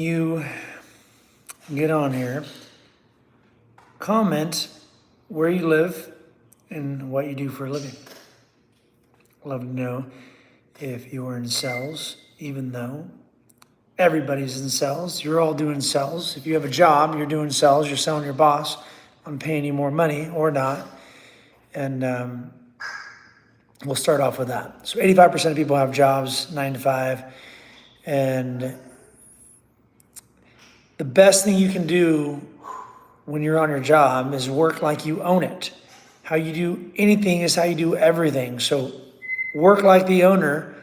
you get on here, comment where you live and what you do for a living. I'd love to know if you are in sales, even though everybody's in sales. You're all doing sales. If you have a job, you're doing sales. You're selling your boss. I'm paying you more money or not. And we'll start off with that. So 85% of people have jobs, 9 to 5. And the best thing you can do when you're on your job is work like you own it. How you do anything is how you do everything. So work like the owner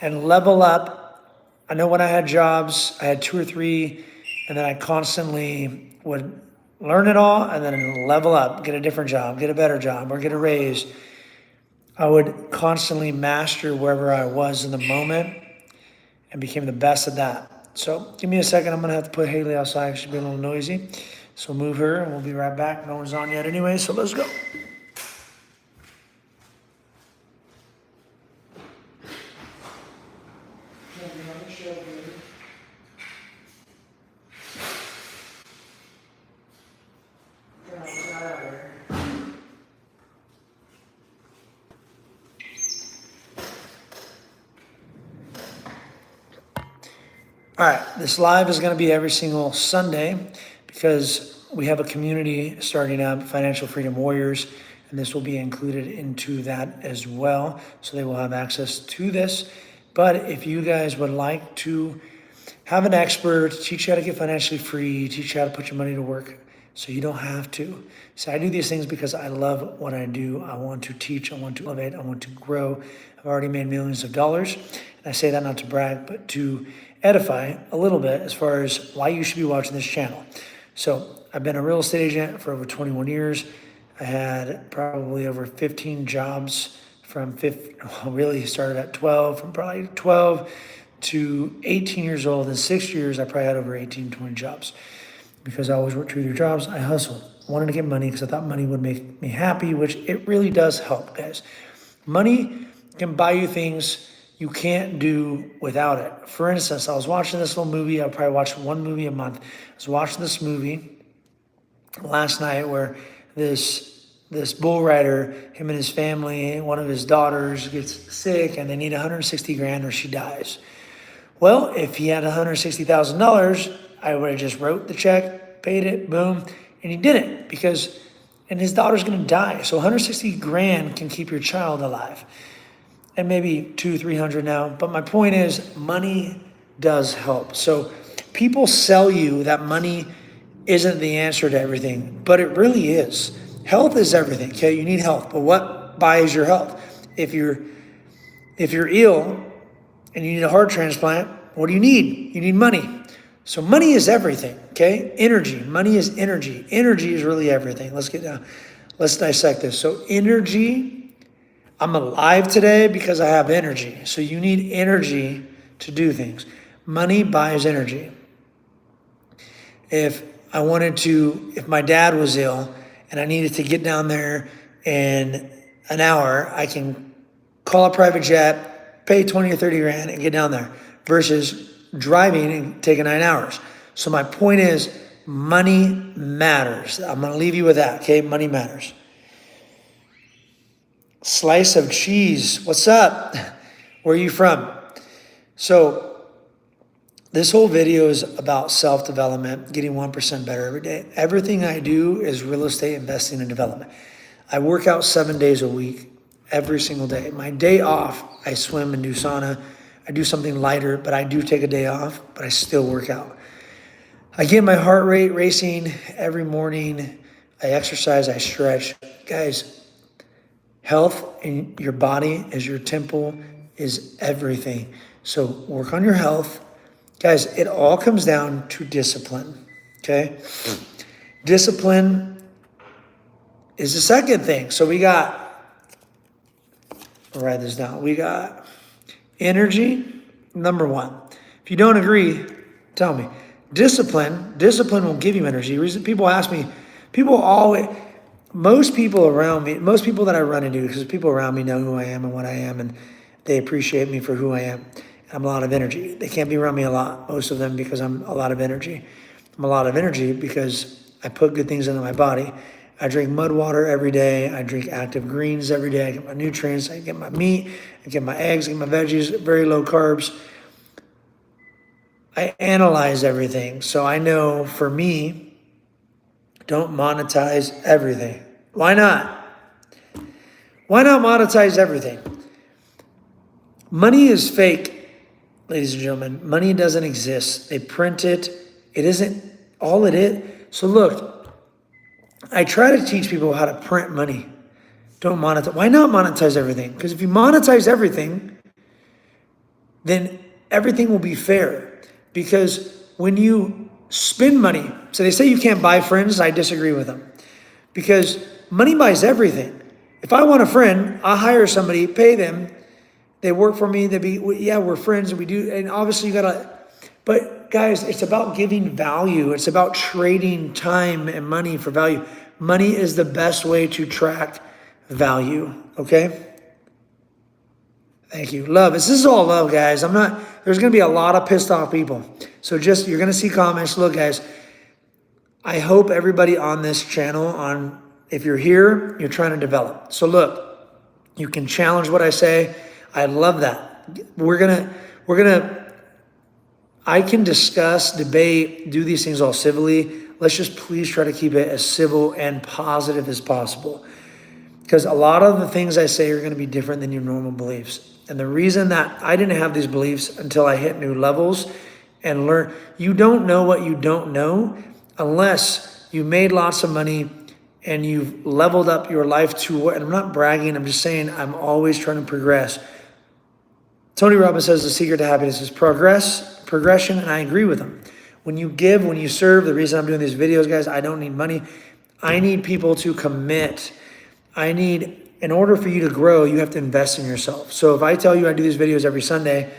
and level up. I know when I had jobs, I had 2 or 3, and then I constantly would learn it all and then level up, get a different job, get a better job, or get a raise. I would constantly master wherever I was in the moment and became the best at that. So give me a second. I'm going to have to put Haley outside. She'll be a little noisy. So move her and we'll be right back. No one's on yet anyway, so let's go. All right, this live is going to be every single Sunday because we have a community starting up, Financial Freedom Warriors, and this will be included into that as well. So they will have access to this. But if you guys would like to have an expert, teach you how to get financially free, teach you how to put your money to work so you don't have to. So I do these things because I love what I do. I want to teach, I want to elevate, I want to grow. I've already made millions of dollars. And I say that not to brag, but to edify a little bit as far as why you should be watching this channel. So I've been a real estate agent for over 21 years. I had probably over 15 jobs from really started at 12, from probably 12 to 18 years old. In 6 years, I probably had over 18, 20 jobs because I always worked 2 or 3 jobs. I hustled, wanted to get money because I thought money would make me happy, which it really does help, guys. Money can buy you things you can't do without it. For instance, I was watching this little movie. I probably watch 1 movie a month. I was watching this movie last night where this bull rider, him and his family, one of his daughters gets sick and they need 160 grand or she dies. Well, if he had $160,000, I would have just wrote the check, paid it, boom, and he didn't and his daughter's gonna die. So 160 grand can keep your child alive. And maybe 200-300 now. But my point is money does help. So people sell you that money isn't the answer to everything, but it really is. Health is everything, okay? You need health, but what buys your health? If you're ill and you need a heart transplant, what do you need? You need money. So money is everything, okay? Energy, money is energy. Energy is really everything. Let's dissect this. So energy, I'm alive today because I have energy. So you need energy to do things. Money buys energy. If my dad was ill and I needed to get down there in an hour, I can call a private jet, pay 20 or 30 grand and get down there versus driving and taking 9 hours. So my point is money matters. I'm going to leave you with that, okay? Money matters. Slice of cheese. What's up? Where are you from? So this whole video is about self-development, getting 1% better every day. Everything I do is real estate investing and development. I work out 7 days a week, every single day. My day off, I swim and do sauna. I do something lighter, but I do take a day off, but I still work out. I get my heart rate racing every morning. I exercise, I stretch. Guys, health in your body is your temple, is everything. So work on your health. Guys, it all comes down to discipline, okay? Discipline is the second thing. So I'll write this down. We got energy, number 1. If you don't agree, tell me. Discipline will give you energy. Reason people ask me, most people that I run into, because people around me know who I am and what I am, and they appreciate me for who I am. I'm a lot of energy. They can't be around me a lot, most of them, because I'm a lot of energy. I'm a lot of energy because I put good things into my body. I drink mud water every day. I drink active greens every day. I get my nutrients. I get my meat. I get my eggs. I get my veggies, very low carbs. I analyze everything. So I know for me, don't monetize everything. Why not? Why not monetize everything? Money is fake, ladies and gentlemen. Money doesn't exist. They print it. It isn't all it is. So look, I try to teach people how to print money. Don't monetize. Why not monetize everything? Because if you monetize everything, then everything will be fair. Because when you spend money, so they say you can't buy friends, I disagree with them. Because money buys everything. If I want a friend, I hire somebody, pay them, they work for me, we're friends, and we do, and obviously you gotta, but guys, it's about giving value. It's about trading time and money for value. Money is the best way to track value, okay? Thank you. Love. This is all love, guys. There's going to be a lot of pissed off people. So you're going to see comments. Look, guys, I hope everybody on this channel, if you're here, you're trying to develop. So look, you can challenge what I say. I love that. I can discuss, debate, do these things all civilly. Let's just please try to keep it as civil and positive as possible. Because a lot of the things I say are going to be different than your normal beliefs. And the reason that I didn't have these beliefs until I hit new levels and learn, you don't know what you don't know unless you made lots of money and you've leveled up your life to what, and I'm not bragging, I'm just saying I'm always trying to progress. Tony Robbins says the secret to happiness is progression, and I agree with him. When you give, when you serve, the reason I'm doing these videos, guys, I don't need money. I need people to commit. In order for you to grow, you have to invest in yourself. So if I tell you I do these videos every Sunday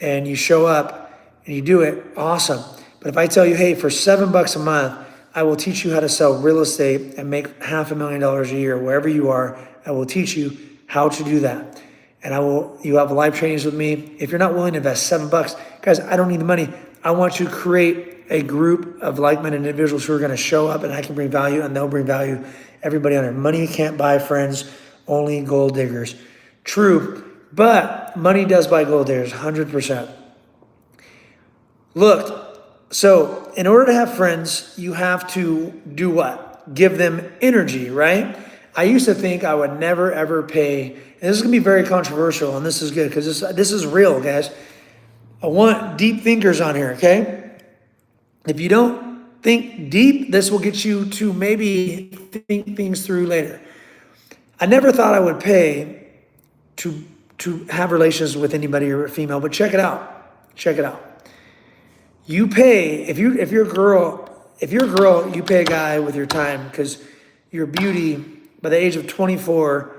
and you show up and you do it, awesome. But if I tell you, hey, for $7 a month, I will teach you how to sell real estate and make $500,000 a year, wherever you are, I will teach you how to do that. And you have live trainings with me. If you're not willing to invest $7, guys, I don't need the money. I want to create a group of like-minded individuals who are going to show up and I can bring value and they'll bring value. Everybody on there. Money can't buy friends, only gold diggers. True, but money does buy gold diggers, 100%. Look, so in order to have friends, you have to do what? Give them energy, right? I used to think I would never, ever pay, and this is going to be very controversial, and this is good because this is real, guys. I want deep thinkers on here, okay? If you don't think deep, this will get you to maybe think things through later. I never thought I would pay to have relations with anybody or a female, but check it out. Check it out. You pay, if you're a girl, you pay a guy with your time because your beauty, by the age of 24,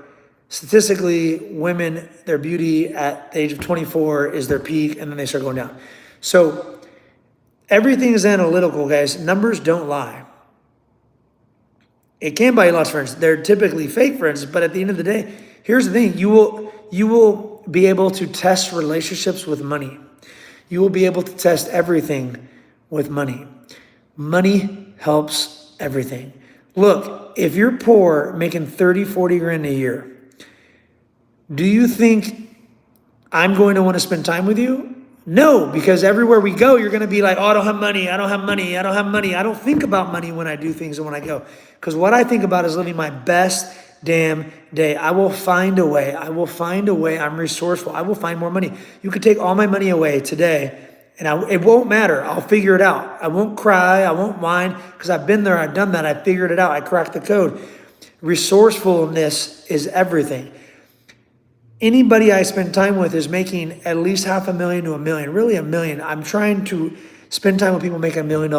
statistically, women, their beauty at the age of 24 is their peak, and then they start going down. So everything is analytical, guys. Numbers don't lie. It can buy you lots of friends. They're typically fake friends, but at the end of the day, here's the thing. You will be able to test relationships with money. You will be able to test everything with money. Money helps everything. Look, if you're poor, making 30, 40 grand a year, do you think I'm going to want to spend time with you? No, because everywhere we go, you're going to be like, oh, I don't have money. I don't have money. I don't have money. I don't think about money when I do things and when I go. Because what I think about is living my best damn day. I will find a way. I will find a way. I'm resourceful. I will find more money. You could take all my money away today and it won't matter. I'll figure it out. I won't cry. I won't whine because I've been there. I've done that. I figured it out. I cracked the code. Resourcefulness is everything. Anybody I spend time with is making at least $500,000 to $1 million, really $1 million. I'm trying to spend time with people making $1 million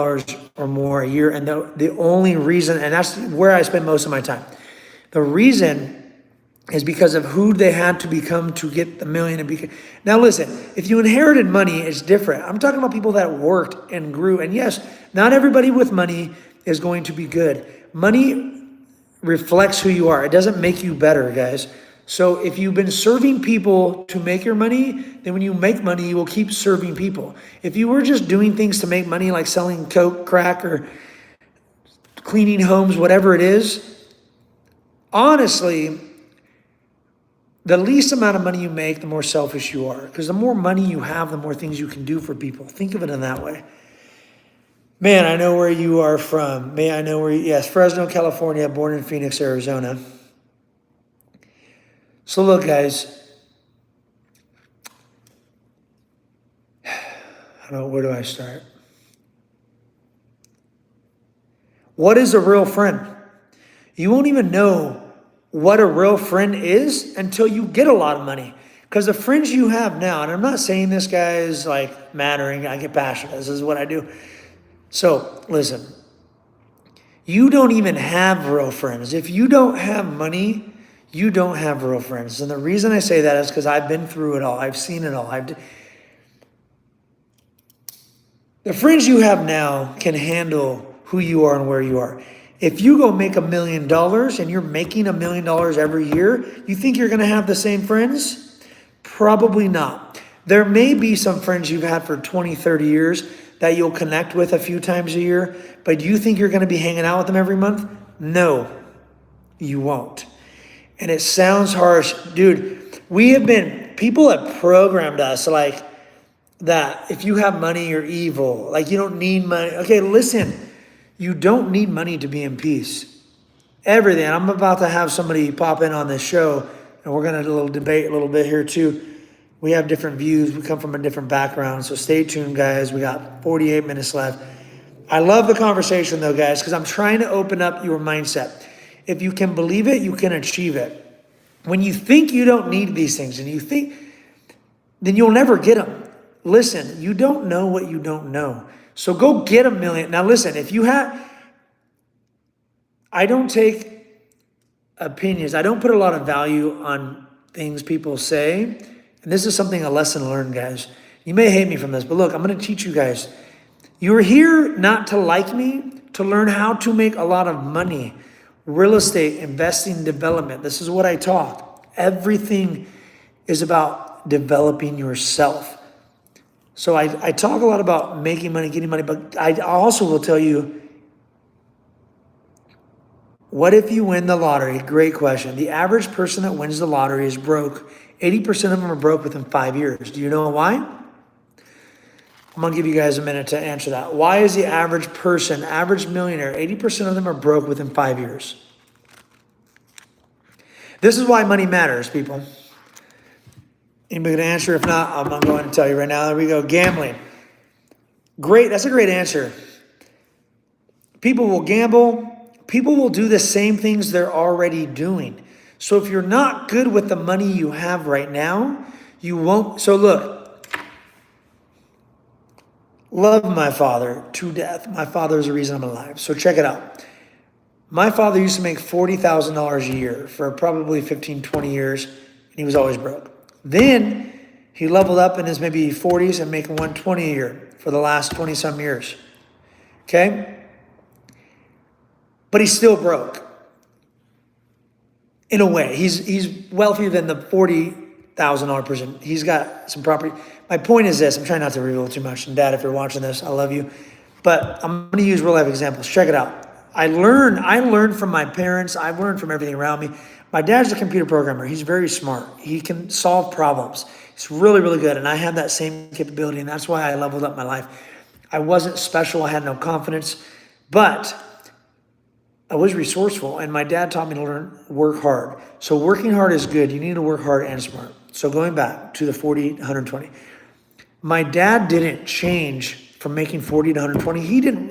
or more a year. And the only reason, and that's where I spend most of my time. The reason is because of who they had to become to get the million. Now listen, if you inherited money, it's different. I'm talking about people that worked and grew. And yes, not everybody with money is going to be good. Money reflects who you are. It doesn't make you better, guys. So if you've been serving people to make your money, then when you make money, you will keep serving people. If you were just doing things to make money, like selling coke, crack, or cleaning homes, whatever it is, honestly, the least amount of money you make, the more selfish you are. Because the more money you have, the more things you can do for people. Think of it in that way. Man, I know where you are from. Yes, Fresno, California, born in Phoenix, Arizona. So look, guys, where do I start? What is a real friend? You won't even know what a real friend is until you get a lot of money. Because the friends you have now, and I'm not saying this guy is like mattering, I get passionate, this is what I do. So listen, you don't even have real friends. If you don't have money, you don't have real friends. And the reason I say that is because I've been through it all. I've seen it all. The friends you have now can handle who you are and where you are. If you go make $1 million and you're making $1 million every year, you think you're going to have the same friends? Probably not. There may be some friends you've had for 20, 30 years that you'll connect with a few times a year, but do you think you're going to be hanging out with them every month? No, you won't. And it sounds harsh. Dude, people have programmed us like that if you have money, you're evil. Like you don't need money. Okay, listen, you don't need money to be in peace. Everything. I'm about to have somebody pop in on this show, and we're going to debate a little bit here too. We have different views. We come from a different background. So stay tuned, guys. We got 48 minutes left. I love the conversation though, guys, because I'm trying to open up your mindset. If you can believe it, you can achieve it. When you think you don't need these things then you'll never get them. Listen, you don't know what you don't know. So go get $1 million. Now listen, I don't take opinions. I don't put a lot of value on things people say. And this is a lesson learned, guys. You may hate me from this, but look, I'm going to teach you guys. You're here not to like me, to learn how to make a lot of money. Real estate, investing, development. This is what I talk. Everything is about developing yourself. So I talk a lot about making money, getting money, but I also will tell you, what if you win the lottery? Great question. The average person that wins the lottery is broke. 80% of them are broke within 5 years. Do you know why? I'm going to give you guys a minute to answer that. Why is the average person, average millionaire, 80% of them are broke within 5 years? This is why money matters, people. Anybody going to answer? If not, I'm going to tell you right now. There we go. Gambling. Great. That's a great answer. People will gamble. People will do the same things they're already doing. So if you're not good with the money you have right now, you won't. So look. Love my father to death. My father is the reason I'm alive. So check it out. My father used to make $40,000 a year for probably 15, 20 years, and he was always broke. Then he leveled up in his maybe 40s and making $120 a year for the last 20 some years. Okay? But he's still broke. In a way, he's wealthier than the $40,000 person. He's got some property. My point is this. I'm trying not to reveal too much. And Dad, if you're watching this, I love you. But I'm going to use real life examples. Check it out. I learned from my parents. I've learned from everything around me. My dad's a computer programmer. He's very smart. He can solve problems. He's really, really good. And I had that same capability. And that's why I leveled up my life. I wasn't special. I had no confidence. But I was resourceful. And my dad taught me to work hard. So working hard is good. You need to work hard and smart. So going back to the 40, 120. My dad didn't change from making 40 to 120.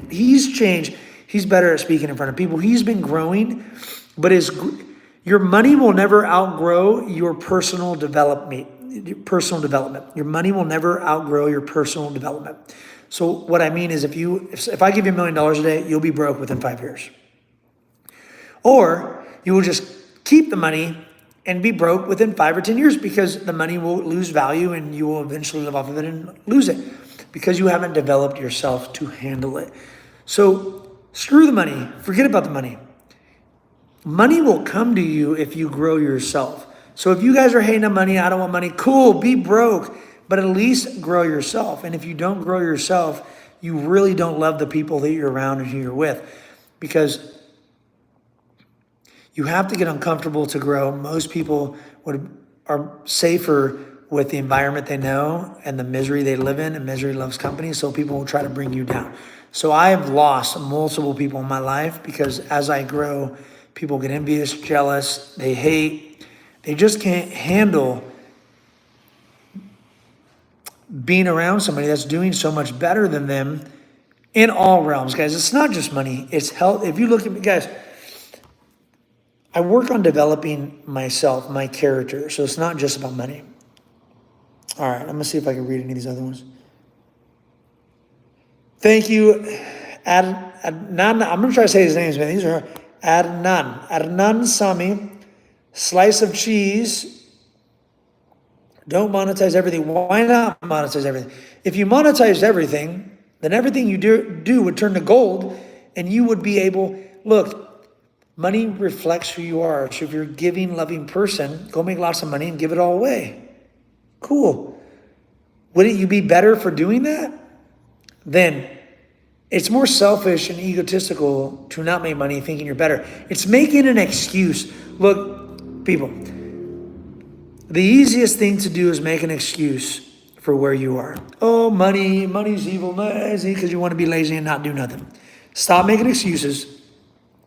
He's changed. He's better at speaking in front of people. He's been growing, but your money will never outgrow your personal development. Your money will never outgrow your personal development. So what I mean is if I give you $1 million a day, you'll be broke within 5 years. Or you will just keep the money and be broke within 5 or 10 years because the money will lose value and you will eventually live off of it and lose it because you haven't developed yourself to handle it. So screw the money. Forget about the money. Money will come to you if you grow yourself. So if you guys are hating on money, I don't want money, cool, be broke, but at least grow yourself. And if you don't grow yourself, you really don't love the people that you're around and who you're with, because you have to get uncomfortable to grow. Most people are safer with the environment they know and the misery they live in, and misery loves company, so people will try to bring you down. So I have lost multiple people in my life because as I grow, people get envious, jealous, they hate, they just can't handle being around somebody that's doing so much better than them in all realms, guys. It's not just money, it's health. If you look at me, guys, I work on developing myself, my character, so it's not just about money. All right, I'm gonna see if I can read any of these other ones. Thank you, Adnan. I'm gonna try to say his names, man. These are Adnan Sami. Slice of cheese. Don't monetize everything. Why not monetize everything? If you monetize everything, then everything you do would turn to gold, and you would be able. Look, money reflects who you are. So if you're a giving, loving person, go make lots of money and give it all away. Cool. Wouldn't you be better for doing that? Then it's more selfish and egotistical to not make money thinking you're better. It's making an excuse. Look, people, the easiest thing to do is make an excuse for where you are. Oh, money's evil, lazy, because you want to be lazy and not do nothing. Stop making excuses.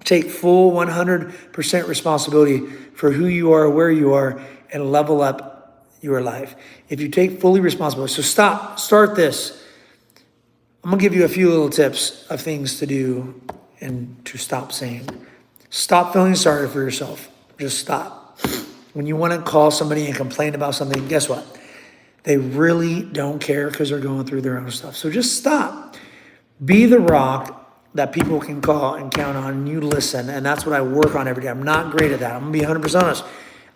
Take full 100% responsibility for who you are, where you are, and level up your life. If you take fully responsibility, so start this. I'm gonna give you a few little tips of things to do and to stop saying. Stop feeling sorry for yourself. Just stop. When you want to call somebody and complain about something, guess what? They really don't care because they're going through their own stuff. So just stop. Be the rock that people can call and count on, and you listen. And that's what I work on every day. I'm not great at that. I'm gonna be 100% honest.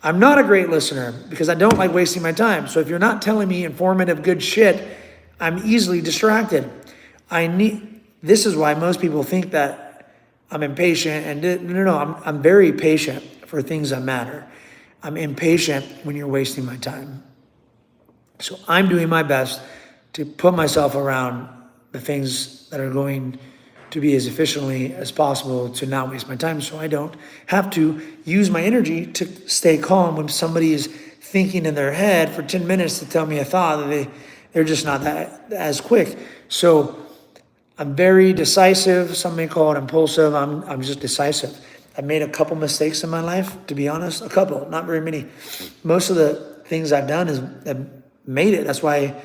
I'm not a great listener because I don't like wasting my time. So if you're not telling me informative, good shit, I'm easily distracted. This is why most people think that I'm impatient, and no, I'm very patient for things that matter. I'm impatient when you're wasting my time. So I'm doing my best to put myself around the things that are going to be as efficiently as possible to not waste my time, so I don't have to use my energy to stay calm when somebody is thinking in their head for 10 minutes to tell me a thought that they're just not that as quick. So I'm very decisive. Some may call it impulsive. I'm just decisive. I've made a couple mistakes in my life, to be honest. A couple, not very many. Most of the things I've done have made it. That's why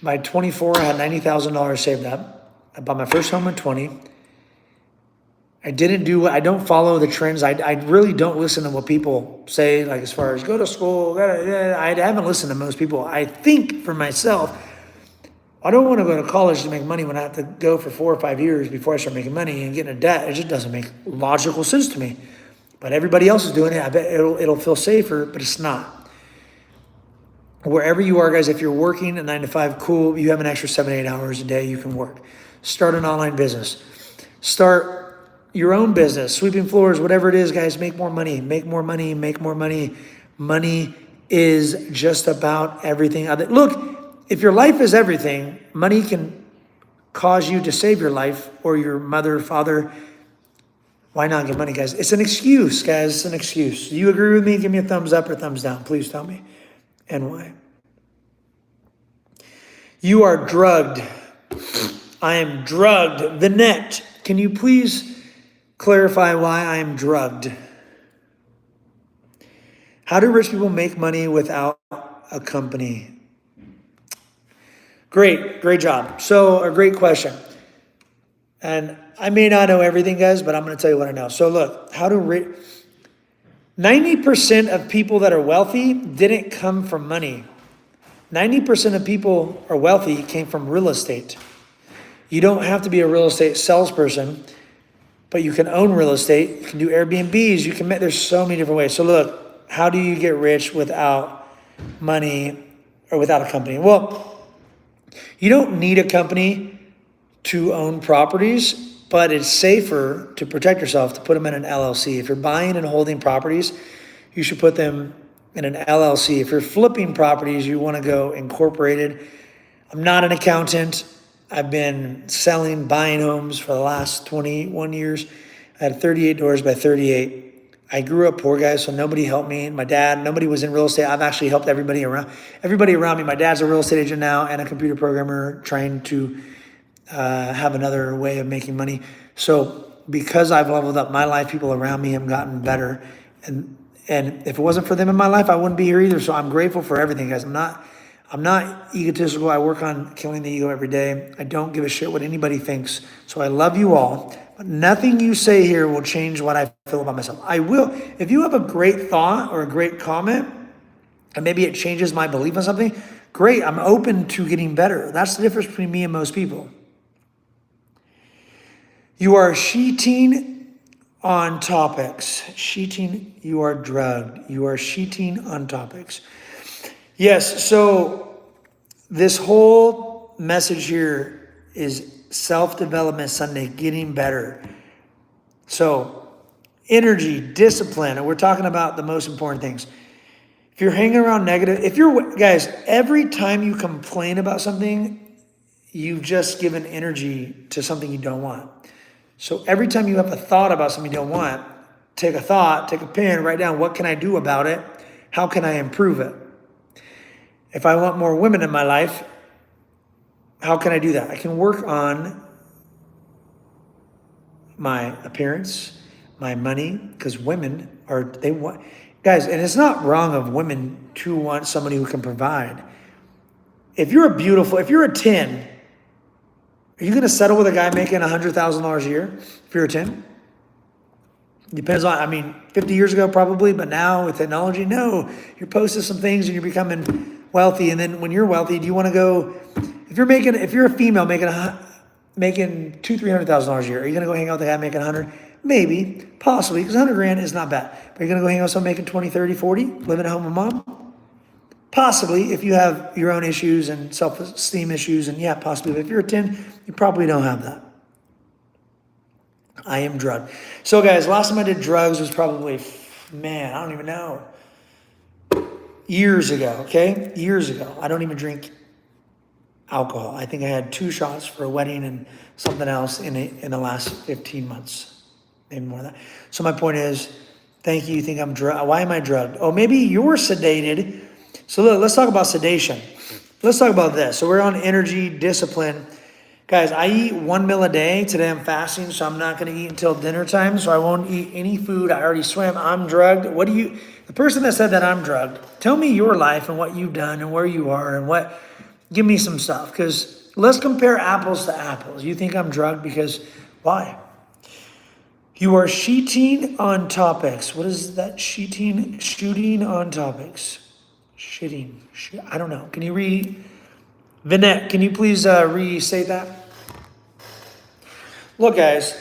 by 24, I had $90,000 saved up. I bought my first home at 20. I don't follow the trends. I really don't listen to what people say, like as far as go to school. I haven't listened to most people. I think for myself, I don't want to go to college to make money when I have to go for 4 or 5 years before I start making money and get into debt. It just doesn't make logical sense to me. But everybody else is doing it. I bet it'll feel safer, but it's not. Wherever you are, guys, if you're working a 9 to 5, cool. You have an extra 7, 8 hours a day you can work. Start an online business. Start your own business, sweeping floors, whatever it is, guys. Make more money, make more money, make more money. Money is just about everything. Look, if your life is everything, money can cause you to save your life or your mother, father. Why not get money, guys? It's an excuse, guys. It's an excuse. Do you agree with me? Give me a thumbs up or thumbs down. Please tell me. And why? You are drugged. I am drugged. The net. Can you please clarify why I am drugged? How do rich people make money without a company? Great job. So, a great question. And I may not know everything, guys, but I'm going to tell you what I know. So look, 90% of people that are wealthy didn't come from money. 90% of people are wealthy came from real estate. You don't have to be a real estate salesperson, but you can own real estate. You can do Airbnbs. There's so many different ways. So look, how do you get rich without money or without a company? Well, you don't need a company to own properties, but it's safer to protect yourself to put them in an LLC. If you're buying and holding properties, you should put them in an LLC. If you're flipping properties, you want to go incorporated. I'm not an accountant. I've been buying homes for the last 21 years. I had 38 doors by 38. I grew up poor, guys, so nobody helped me. My dad, nobody was in real estate. I've actually helped everybody around me. My dad's a real estate agent now and a computer programmer trying to have another way of making money. So because I've leveled up my life, people around me have gotten better. And if it wasn't for them in my life, I wouldn't be here either. So I'm grateful for everything, guys. I'm not egotistical. I work on killing the ego every day. I don't give a shit what anybody thinks. So I love you all. But nothing you say here will change what I feel about myself. I will. If you have a great thought or a great comment, and maybe it changes my belief on something, great. I'm open to getting better. That's the difference between me and most people. You are sheeting on topics. Sheeting, you are drugged. You are sheeting on topics. Yes, so this whole message here is Self-Development Sunday, getting better. So energy, discipline, and we're talking about the most important things. If you're hanging around negative, guys, every time you complain about something, you've just given energy to something you don't want. So every time you have a thought about something you don't want, take a thought, take a pen, write down, what can I do about it? How can I improve it? If I want more women in my life, how can I do that? I can work on my appearance, my money, because women they want, guys, and it's not wrong of women to want somebody who can provide. If you're a 10, are you going to settle with a guy making $100,000 a year if you're a 10? Depends on, 50 years ago probably, but now with technology, no. You're posting some things and you're becoming wealthy. And then when you're wealthy, do you want to go, if you're a female making $200,000-$300,000 a year, are you going to go hang out with a guy making 100? Maybe, possibly, because 100 grand is not bad. But you're going to go hang out with someone making 20, 30, 40, living at home with mom? Possibly, if you have your own issues and self-esteem issues, and yeah, possibly. But if you're a 10, you probably don't have that. I am drugged. So guys, last time I did drugs was probably, I don't even know. Years ago, okay? Years ago. I don't even drink alcohol. I think I had 2 shots for a wedding and something else in the last 15 months. Maybe more than that. So my point is, thank you. You think I'm drugged? Why am I drugged? Oh, maybe you're sedated. So look, let's talk about sedation. Let's talk about this. So we're on energy, discipline. Guys, I eat 1 meal a day. Today I'm fasting, so I'm not going to eat until dinner time. So I won't eat any food. I already swim. I'm drugged. The person that said that I'm drugged, tell me your life and what you've done and where you are and give me some stuff. Because let's compare apples to apples. You think I'm drugged because, why? You are sheeting on topics. What is that? Shooting on topics. I don't know. Can you Vinette, can you please restate that? Look, guys,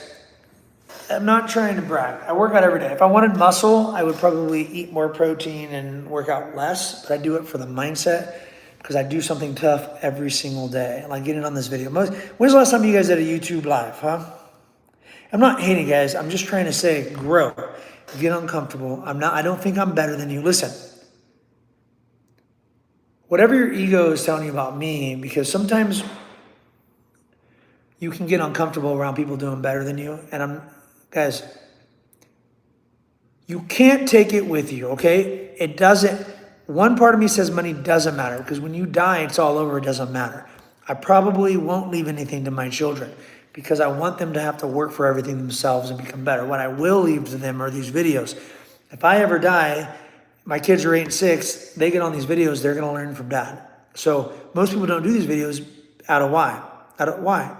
I'm not trying to brag. I work out every day. If I wanted muscle, I would probably eat more protein and work out less, but I do it for the mindset because I do something tough every single day. Like getting on this video. When's the last time you guys did a YouTube live, huh? I'm not hating, guys. I'm just trying to say grow. Get uncomfortable. I don't think I'm better than you. Listen. Whatever your ego is telling you about me, because sometimes you can get uncomfortable around people doing better than you. And guys, you can't take it with you, okay? One part of me says money doesn't matter because when you die, it's all over. It doesn't matter. I probably won't leave anything to my children because I want them to have to work for everything themselves and become better. What I will leave to them are these videos. If I ever die, my kids are 8 and 6. They get on these videos. They're going to learn from dad. So most people don't do these videos out of why? Why?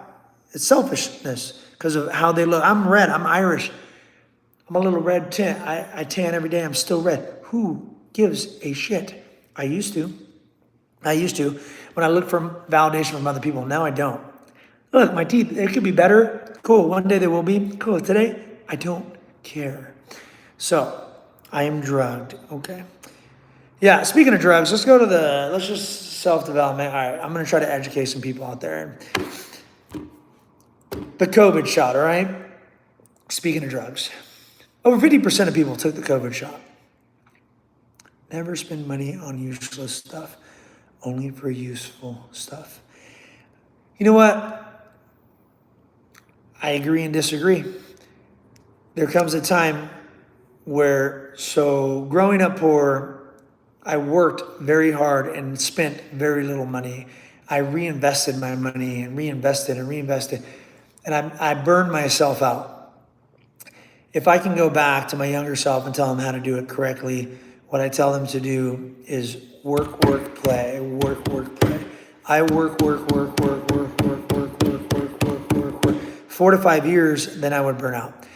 It's selfishness because of how they look. I'm red. I'm Irish. I'm a little red tan. I tan every day. I'm still red. Who gives a shit? I used to. When I look for validation from other people. Now I don't. Look, my teeth, they could be better. Cool. One day they will be. Cool. Today, I don't care. So I am drugged. Okay. Yeah, speaking of drugs, let's just self-development. All right, I'm going to try to educate some people out there. The COVID shot, all right? Speaking of drugs, over 50% of people took the COVID shot. Never spend money on useless stuff, only for useful stuff. You know what? I agree and disagree. There comes a time where, so growing up poor, I worked very hard and spent very little money. I reinvested my money and reinvested and reinvested, and I burned myself out. If I can go back to my younger self and tell them how to do it correctly, what I tell them to do is work, work, play, work, work, play. I work, work, work, work, work, work, work, work, work, work, work, work. 4 to 5 years, then I would burn out.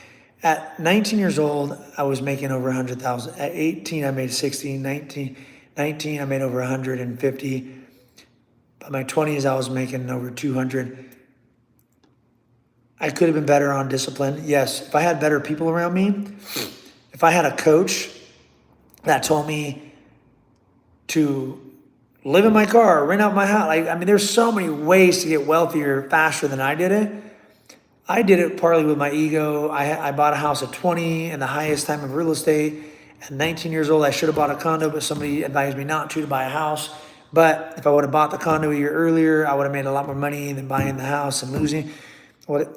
At 19 years old, I was making over 100,000. At 18, I made 60. 19, I made over 150. By my 20s, I was making over 200. I could have been better on discipline. Yes, if I had better people around me, if I had a coach that told me to live in my car, rent out my house. I mean, there's so many ways to get wealthier faster than I did it. I did it partly with my ego. I bought a house at 20 in the highest time of real estate. At 19 years old, I should have bought a condo, but somebody advised me not to buy a house. But if I would have bought the condo a year earlier, I would have made a lot more money than buying the house and losing.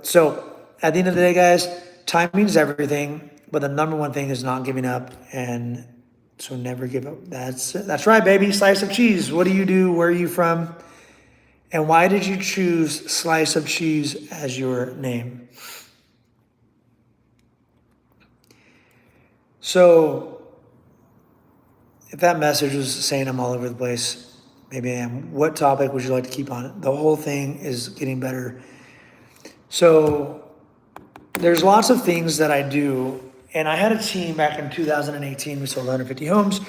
So at the end of the day, guys, timing is everything. But the number one thing is not giving up, and so never give up. That's right, baby. Slice of cheese. What do you do? Where are you from? And why did you choose Slice of Cheese as your name? So if that message was saying I'm all over the place, maybe I am. What topic would you like to keep on it? The whole thing is getting better. So there's lots of things that I do. And I had a team back in 2018. We sold 150 homes.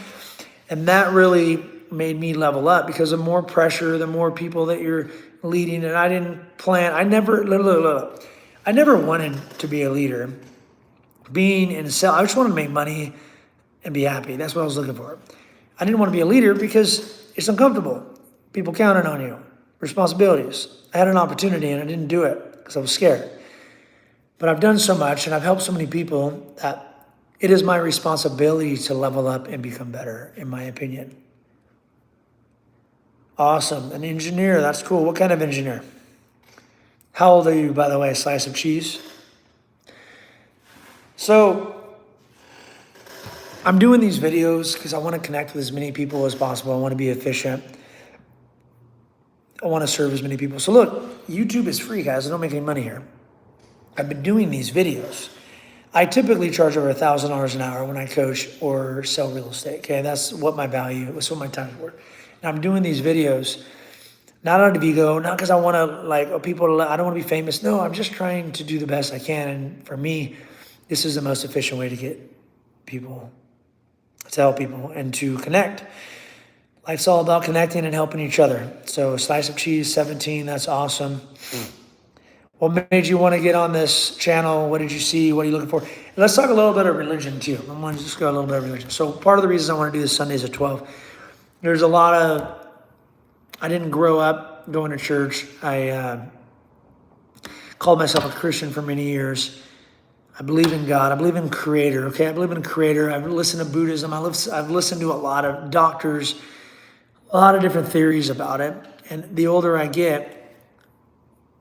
And that really made me level up, because the more pressure, the more people that you're leading. And I didn't plan. I never wanted to be a leader. Being in sales, I just wanted to make money and be happy. That's what I was looking for. I didn't want to be a leader because it's uncomfortable. People counting on you, responsibilities. I had an opportunity and I didn't do it because I was scared. But I've done so much and I've helped so many people that it is my responsibility to level up and become better, in my opinion. Awesome. An engineer. That's cool. What kind of engineer? How old are you, by the way? Slice of cheese. So I'm doing these videos because I want to connect with as many people as possible. I want to be efficient. I want to serve as many people. So look, YouTube is free, guys. I don't make any money here. I've been doing these videos. I typically charge over $1,000 an hour when I coach or sell real estate. Okay, that's what my value, that's what my time's worth. And I'm doing these videos not out of ego, not because I want to I don't want to be famous. No, I'm just trying to do the best I can. And for me, this is the most efficient way to get people, to help people and to connect. Life's all about connecting and helping each other. So Slice of Cheese 17, that's awesome. What made you want to get on this channel? What did you see? What are you looking for? And let's talk a little bit of religion too. I want to just go a little bit of religion. So part of the reasons I want to do this Sundays at 12, there's a lot of, I didn't grow up going to church. I called myself a Christian for many years. I believe in God. I believe in Creator. Okay, I believe in Creator. I've listened to Buddhism. I've listened to a lot of doctors, a lot of different theories about it. And the older I get,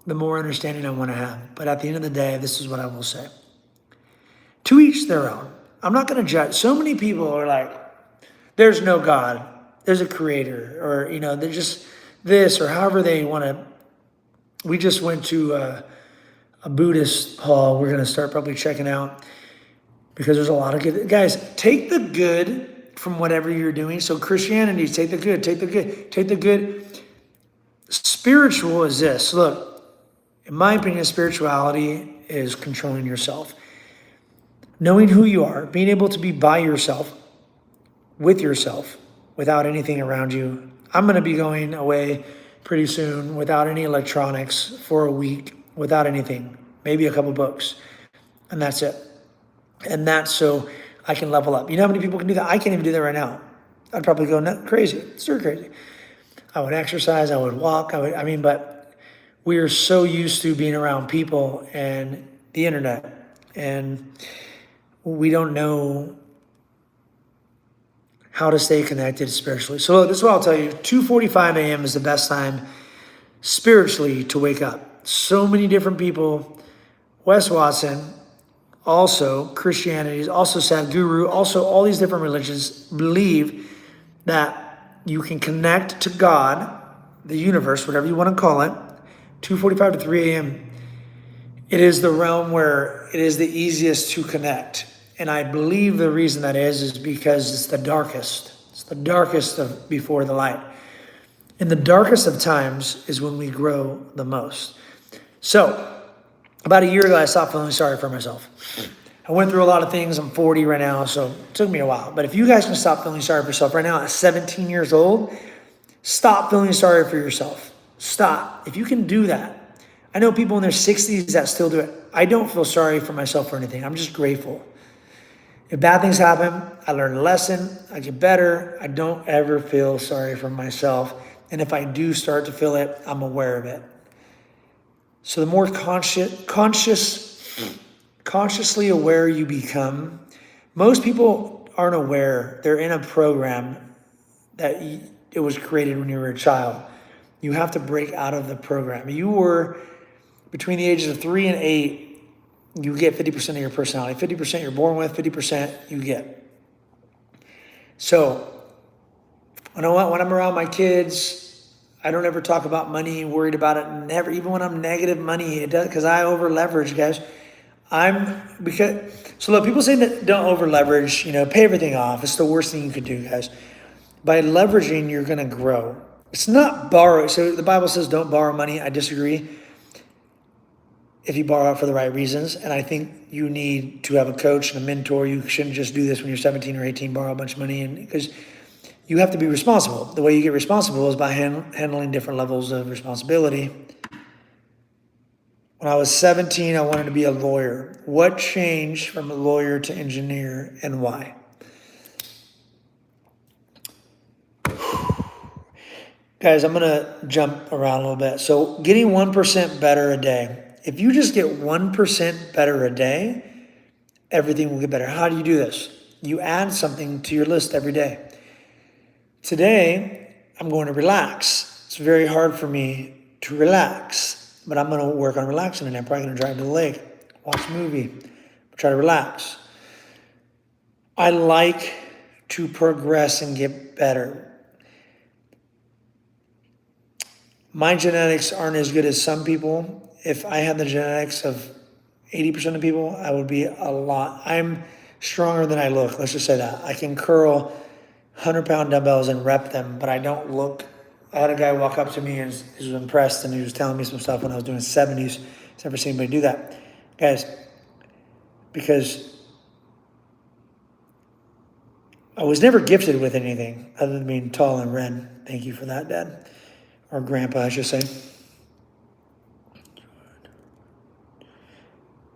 the more understanding I want to have. But at the end of the day, this is what I will say. To each their own. I'm not going to judge. So many people are like, there's no God. There's a Creator. Or, they're just this, or however they want to. We just went to a Buddhist hall we're going to start probably checking out, because there's a lot of good. Guys, take the good from whatever you're doing. So Christianity, take the good, take the good, take the good. Spiritual is this. Look, in my opinion, spirituality is controlling yourself. Knowing who you are, being able to be by yourself, with yourself, without anything around you. I'm going to be going away pretty soon without any electronics for a week, without anything, maybe a couple books, and that's it. And that's so I can level up. You know how many people can do that? I can't even do that right now. I'd probably go crazy, stir crazy. I would exercise, I would walk, but we are so used to being around people and the internet, and we don't know how to stay connected spiritually. So look, this is what I'll tell you. 2:45 a.m. is the best time spiritually to wake up. So many different people. Wes Watson, also Christianity, also Sadhguru, also all these different religions believe that you can connect to God, the universe, whatever you want to call it, 2:45 to 3 a.m. It is the realm where it is the easiest to connect. And I believe the reason that is because it's the darkest. It's the darkest of before the light. In the darkest of times is when we grow the most. So, about a year ago, I stopped feeling sorry for myself. I went through a lot of things. I'm 40 right now, so it took me a while. But if you guys can stop feeling sorry for yourself right now at 17 years old, stop feeling sorry for yourself. Stop. If you can do that. I know people in their 60s that still do it. I don't feel sorry for myself for anything. I'm just grateful. If bad things happen, I learn a lesson. I get better. I don't ever feel sorry for myself. And if I do start to feel it, I'm aware of it. So the more consciously aware you become, most people aren't aware. They're in a program that it was created when you were a child. You have to break out of the program. You were between the ages of 3 and 8, you get 50% of your personality. 50% you're born with, 50% you get. So, you know what? When I'm around my kids, I don't ever talk about money, worried about it. Never, even when I'm negative money, it does, because I over leverage, guys. So look, people say that don't over leverage, pay everything off. It's the worst thing you could do, guys. By leveraging, you're going to grow. It's not borrow. So the Bible says don't borrow money. I disagree. If you borrow it for the right reasons. And I think you need to have a coach and a mentor. You shouldn't just do this when you're 17 or 18, borrow a bunch of money, because you have to be responsible. The way you get responsible is by handling different levels of responsibility. When I was 17, I wanted to be a lawyer. What changed from a lawyer to engineer, and why? Guys, I'm going to jump around a little bit. So getting 1% better a day. If you just get 1% better a day, everything will get better. How do you do this? You add something to your list every day. Today, I'm going to relax. It's very hard for me to relax, but I'm going to work on relaxing, and I'm probably going to drive to the lake, watch a movie, try to relax. I like to progress and get better. My genetics aren't as good as some people. If I had the genetics of 80% of people, I would be a lot. I'm stronger than I look. Let's just say that. I can curl 100-pound dumbbells and rep them, but I don't look. I had a guy walk up to me and he was impressed, and he was telling me some stuff when I was doing 70s. I've never seen anybody do that. Guys, because I was never gifted with anything other than being tall and red. Thank you for that, Dad. Or Grandpa, I should say.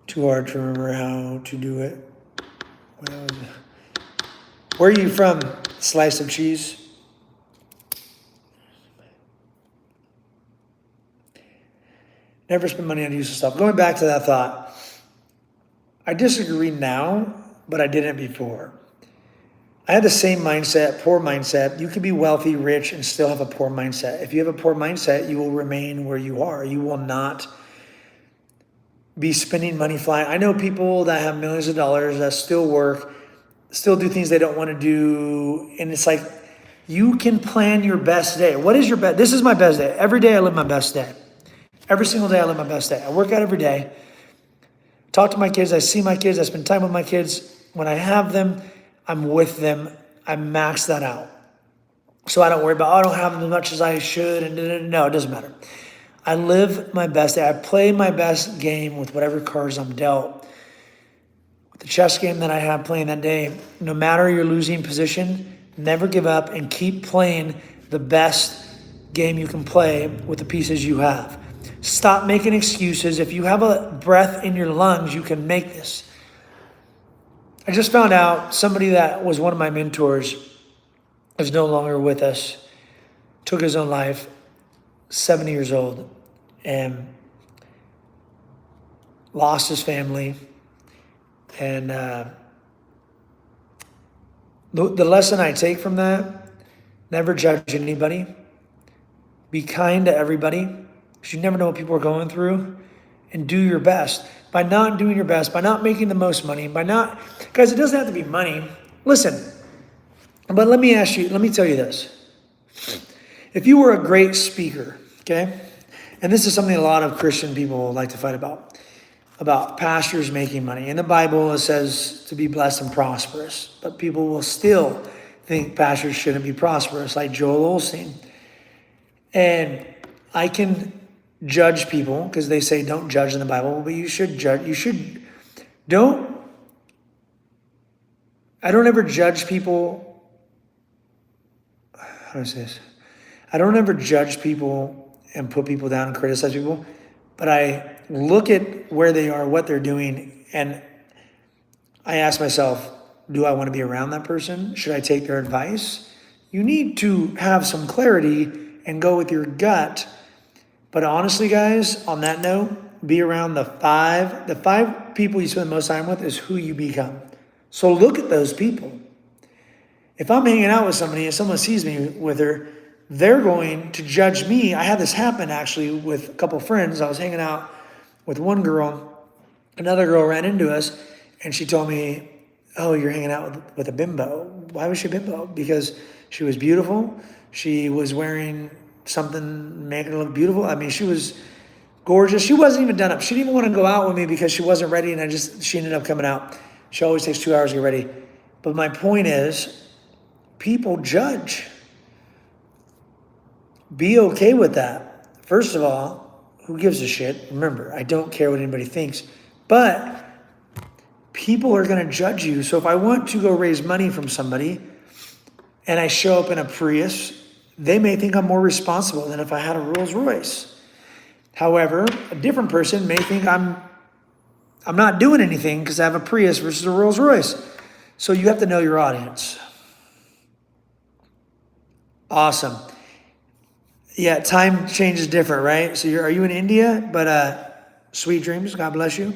Too hard to remember how to do it. Where are you from? Slice of cheese? Never spend money on useless stuff. Going back to that thought, I disagree now, but I didn't before. I had the same mindset, poor mindset. You can be wealthy, rich, and still have a poor mindset. If you have a poor mindset, you will remain where you are. You will not be spending money flying. I know people that have millions of dollars that still work, still do things they don't want to do. And it's like, you can plan your best day. What is your best? This is my best day. Every day I live my best day. Every single day I live my best day. I work out every day. Talk to my kids. I see my kids. I spend time with my kids. When I have them, I'm with them. I max that out. So I don't worry about, I don't have them as much as I should. And no, it doesn't matter. I live my best day. I play my best game with whatever cards I'm dealt. With the chess game that I have playing that day, no matter your losing position, never give up and keep playing the best game you can play with the pieces you have. Stop making excuses. If you have a breath in your lungs, you can make this. I just found out somebody that was one of my mentors is no longer with us, took his own life, 70 years old, and lost his family. And The lesson I take from that, never judge anybody. Be kind to everybody, because you never know what people are going through, and do your best. By not doing your best, by not making the most money, by not, guys, it doesn't have to be money. Listen, but let me tell you this. If you were a great speaker, okay, and this is something a lot of Christian people like to fight about pastors making money. In the Bible, it says to be blessed and prosperous, but people will still think pastors shouldn't be prosperous, like Joel Osteen. And I can judge people because they say don't judge in the Bible, but you should judge. I don't ever judge people. How do I say this? I don't ever judge people and put people down and criticize people, but I look at where they are, what they're doing, and I ask myself, do I want to be around that person? Should I take their advice? You need to have some clarity and go with your gut. But honestly, guys, on that note, be around the five people you spend the most time with is who you become. So look at those people. If I'm hanging out with somebody and someone sees me with her, they're going to judge me. I had this happen actually with a couple friends. I was hanging out with one girl, another girl ran into us, and she told me, oh, you're hanging out with a bimbo. Why was she a bimbo? Because she was beautiful. She was wearing something making her look beautiful. I mean, she was gorgeous. She wasn't even done up. She didn't even want to go out with me because she wasn't ready, and she ended up coming out. She always takes 2 hours to get ready. But my point is, people judge. Be okay with that. First of all, who gives a shit? Remember, I don't care what anybody thinks, but people are going to judge you. So if I want to go raise money from somebody and I show up in a Prius, they may think I'm more responsible than if I had a Rolls Royce. However, a different person may think I'm not doing anything because I have a Prius versus a Rolls Royce. So you have to know your audience. Awesome. Yeah, time change is different, right? So are you in India? But sweet dreams, God bless you.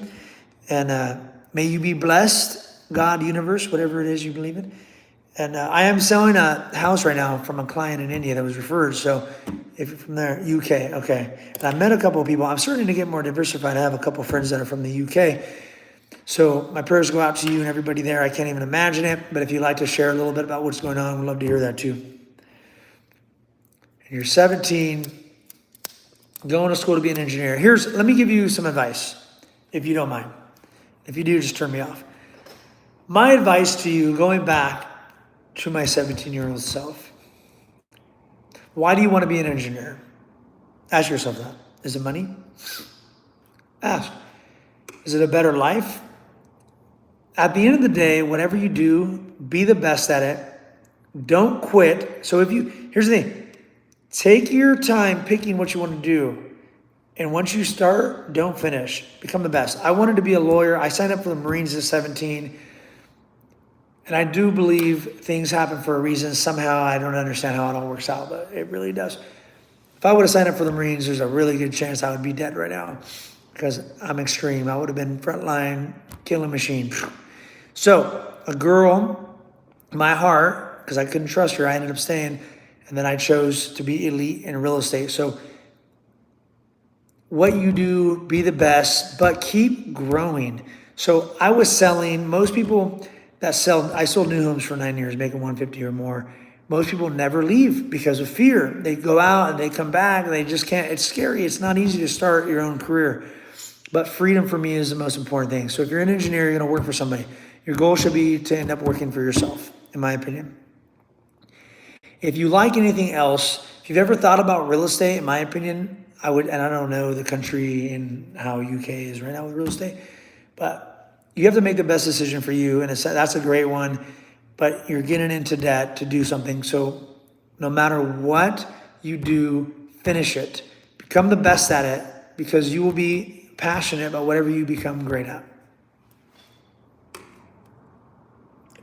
And may you be blessed, God, universe, whatever it is you believe in. And I am selling a house right now from a client in India that was referred. So if you're from there, UK, okay. And I met a couple of people. I'm starting to get more diversified. I have a couple of friends that are from the UK. So my prayers go out to you and everybody there. I can't even imagine it. But if you'd like to share a little bit about what's going on, we'd love to hear that too. You're 17, going to school to be an engineer. Let me give you some advice, if you don't mind. If you do, just turn me off. My advice to you, going back to my 17-year-old self, why do you want to be an engineer? Ask yourself that. Is it money? Ask. Is it a better life? At the end of the day, whatever you do, be the best at it. Don't quit. So here's the thing. Take your time picking what you want to do. And once you start, don't finish. Become the best. I wanted to be a lawyer. I signed up for the Marines at 17. And I do believe things happen for a reason. Somehow I don't understand how it all works out, but it really does. If I would have signed up for the Marines, there's a really good chance I would be dead right now because I'm extreme. I would have been frontline killing machine. So a girl, my heart, because I couldn't trust her, I ended up staying. And then I chose to be elite in real estate. So what you do, be the best, but keep growing. So I was selling, most people I sold new homes for 9 years, making 150 or more. Most people never leave because of fear. They go out and they come back and they just can't. It's scary. It's not easy to start your own career. But freedom for me is the most important thing. So if you're an engineer, you're going to work for somebody. Your goal should be to end up working for yourself, in my opinion. If you like anything else, if you've ever thought about real estate, in my opinion, I would, and I don't know the country and how UK is right now with real estate, but you have to make the best decision for you. And that's a great one, but you're getting into debt to do something. So no matter what you do, finish it. Become the best at it because you will be passionate about whatever you become great at.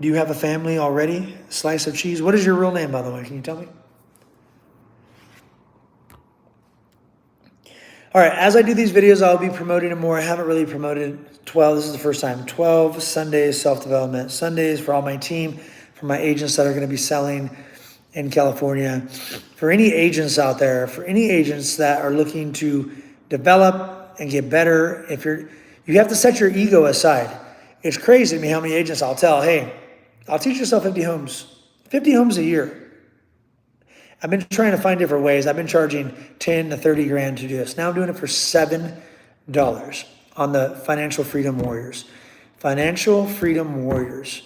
Do you have a family already? Slice of cheese. What is your real name, by the way? Can you tell me? All right, as I do these videos, I'll be promoting them more. I haven't really promoted 12. This is the first time. 12 Sundays self-development. Sundays for all my team, for my agents that are going to be selling in California, for any agents out there, for any agents that are looking to develop and get better. You have to set your ego aside. It's crazy to me how many agents I'll tell, hey, I'll teach yourself 50 homes a year. I've been trying to find different ways. I've been charging 10 to 30 grand to do this. Now I'm doing it for $7 on the Financial Freedom Warriors. Financial Freedom Warriors.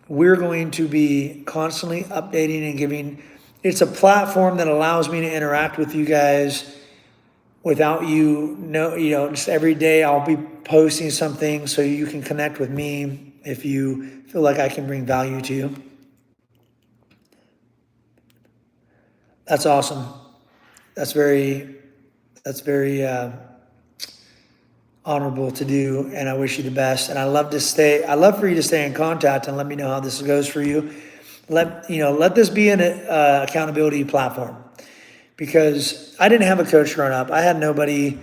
We're going to be constantly updating and giving. It's a platform that allows me to interact with you guys without just every day I'll be posting something so you can connect with me if you feel like I can bring value to you. That's awesome. That's very honorable to do, and I wish you the best. And I love for you to stay in contact and let me know how this goes for you. Let this be an accountability platform, because I didn't have a coach growing up. I had nobody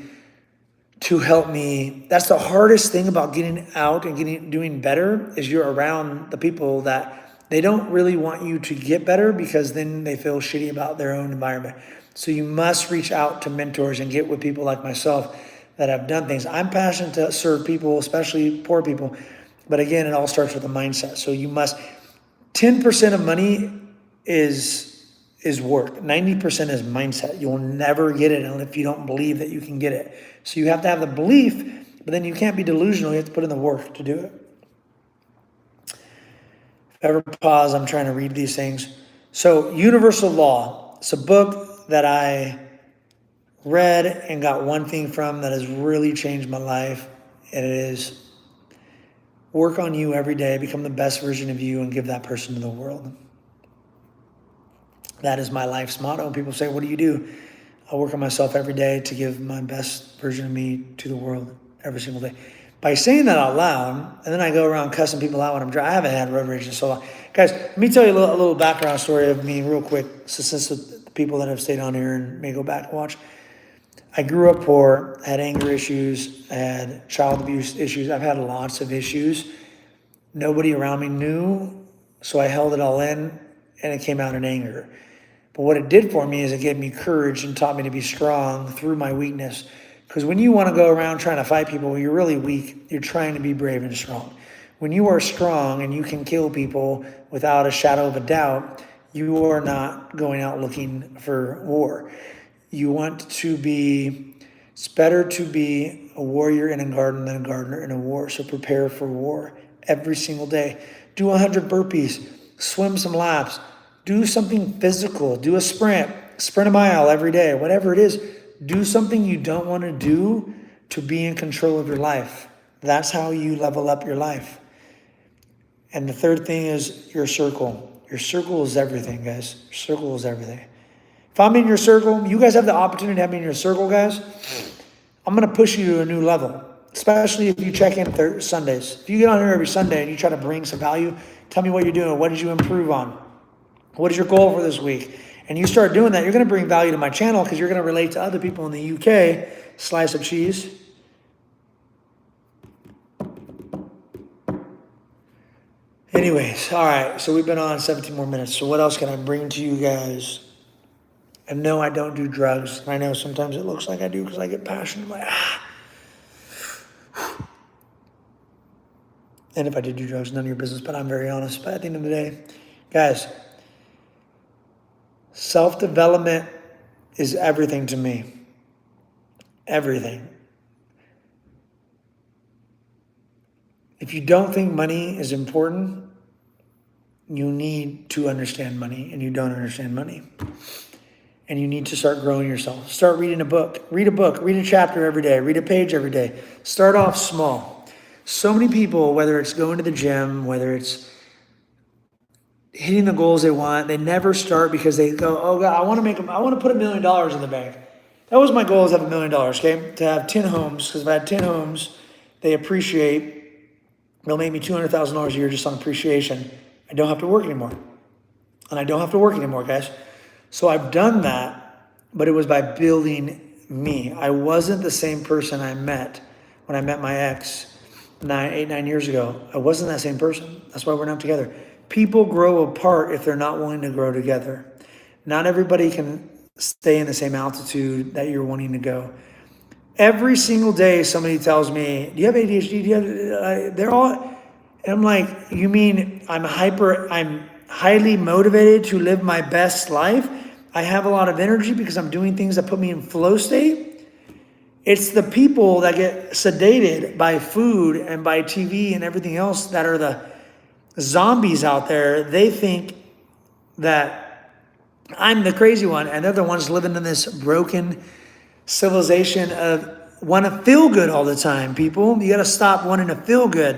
to help me. That's the hardest thing about getting out and doing better, is you're around the people that they don't really want you to get better, because then they feel shitty about their own environment. So you must reach out to mentors and get with people like myself that have done things. I'm passionate to serve people, especially poor people. But again, it all starts with a mindset. So you must, 10% of money is work. 90% is mindset. You'll never get it if you don't believe that you can get it. So you have to have the belief, but then you can't be delusional. You have to put in the work to do it. If I ever pause, I'm trying to read these things. So Universal Law. It's a book that I read and got one thing from that has really changed my life. And it is, work on you every day, become the best version of you, and give that person to the world. That is my life's motto. People say, what do you do? I work on myself every day to give my best version of me to the world every single day. By saying that out loud, and then I go around cussing people out when I'm driving. I haven't had road rage in so long. Guys, let me tell you a little background story of me real quick, since the people that have stayed on here and may go back and watch. I grew up poor, I had anger issues, I had child abuse issues. I've had lots of issues. Nobody around me knew, so I held it all in, and it came out in anger. But what it did for me is it gave me courage and taught me to be strong through my weakness. Because when you want to go around trying to fight people, you're really weak. You're trying to be brave and strong. When you are strong and you can kill people without a shadow of a doubt, you are not going out looking for war. You want to be, it's better to be a warrior in a garden than a gardener in a war. So prepare for war every single day. Do 100 burpees, swim some laps, do something physical, do a sprint a mile every day, whatever it is. Do something you don't want to do to be in control of your life. That's how you level up your life. And the third thing is your circle. Your circle is everything, guys. Your circle is everything. If I'm in your circle, you guys have the opportunity to have me in your circle, guys. I'm going to push you to a new level, especially if you check in Sundays. If you get on here every Sunday and you try to bring some value, tell me what you're doing. What did you improve on? What is your goal for this week? And you start doing that, you're going to bring value to my channel, because you're going to relate to other people in the UK. Slice of cheese. Anyways, all right. So we've been on 17 more minutes. So what else can I bring to you guys? And no, I don't do drugs. I know sometimes it looks like I do because I get passionate. I'm like, And if I did do drugs, none of your business, but I'm very honest. But at the end of the day, guys, self-development is everything to me. Everything. If you don't think money is important, you need to understand money, and you don't understand money. And you need to start growing yourself. Start reading a book. Read a chapter every day. Read a page every day. Start off small. So many people, whether it's going to the gym, whether it's hitting the goals they want, they never start because they go, oh God, I want to put $1 million in the bank. That was my goal, is to have $1 million, okay? To have 10 homes, because if I had 10 homes, they appreciate, they'll make me $200,000 a year just on appreciation. I don't have to work anymore. And I don't have to work anymore, guys. So I've done that, but it was by building me. I wasn't the same person I met when I met my ex 9 years ago. I wasn't that same person. That's why we're not together. People grow apart if they're not willing to grow together. Not everybody can stay in the same altitude that you're wanting to go. Every single day, somebody tells me, "Do you have ADHD? Do you have?" They're all, and I'm like, "You mean I'm highly motivated to live my best life? I have a lot of energy because I'm doing things that put me in flow state." It's the people that get sedated by food and by TV and everything else that are the zombies out there. They think that I'm the crazy one, and they're the ones living in this broken civilization of want to feel good all the time. People, you got to stop wanting to feel good.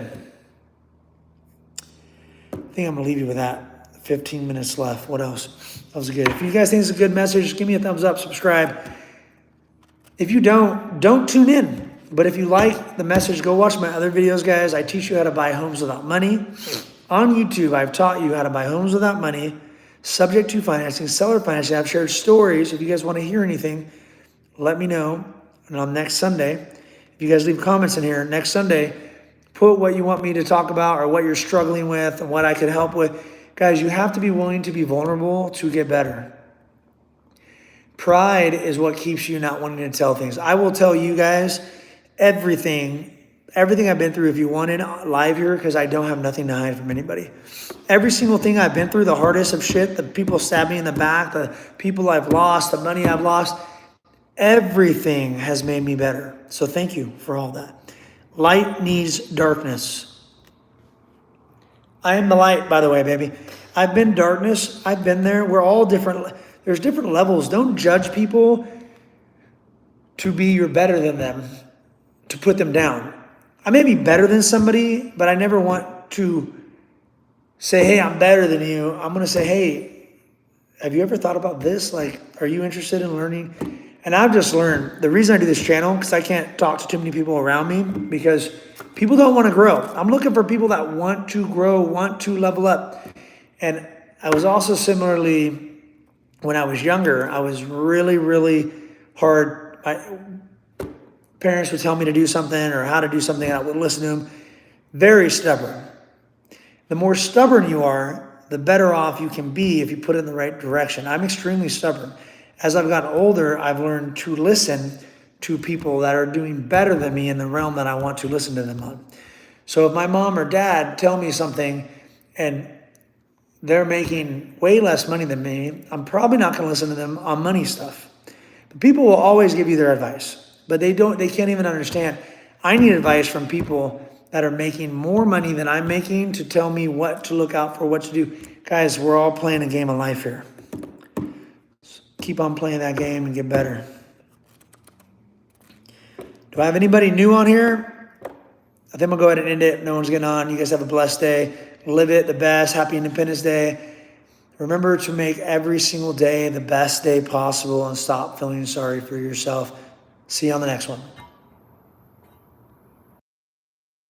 I think I'm gonna leave you with that. 15 minutes left. What else? That was good. If you guys think it's a good message, give me a thumbs up, subscribe. If you don't tune in. But if you like the message, go watch my other videos, guys. I teach you how to buy homes without money. On YouTube, I've taught you how to buy homes without money, subject to financing, seller financing. I've shared stories. If you guys want to hear anything, let me know. And on next Sunday, if you guys leave comments in here, next Sunday, put what you want me to talk about or what you're struggling with and what I could help with. Guys, you have to be willing to be vulnerable to get better. Pride is what keeps you not wanting to tell things. I will tell you guys everything I've been through if you want it live here, because I don't have nothing to hide from anybody. Every single thing I've been through, the hardest of shit, the people stab me in the back, the people I've lost, the money I've lost, everything has made me better. So thank you for all that. Light needs darkness. I am the light, by the way, baby. I've been darkness. I've been there. We're all different. There's different levels. Don't judge people to be you're better than them, to put them down. I may be better than somebody, but I never want to say, hey, I'm better than you. I'm going to say, hey, have you ever thought about this? Like, are you interested in learning? And I've just learned, the reason I do this channel, because I can't talk to too many people around me, because people don't want to grow. I'm looking for people that want to grow, want to level up. And I was also similarly, when I was younger, I was really, really hard. My parents would tell me to do something or how to do something, and I would listen to them. Very stubborn. The more stubborn you are, the better off you can be if you put it in the right direction. I'm extremely stubborn. As I've gotten older, I've learned to listen to people that are doing better than me in the realm that I want to listen to them on. So if my mom or dad tell me something and they're making way less money than me, I'm probably not going to listen to them on money stuff. But people will always give you their advice, but they can't even understand. I need advice from people that are making more money than I'm making to tell me what to look out for, what to do. Guys, we're all playing a game of life here. So keep on playing that game and get better. Do I have anybody new on here? I think I'm going to go ahead and end it. No one's getting on. You guys have a blessed day. Live it the best. Happy Independence Day. Remember to make every single day the best day possible and stop feeling sorry for yourself. See you on the next one.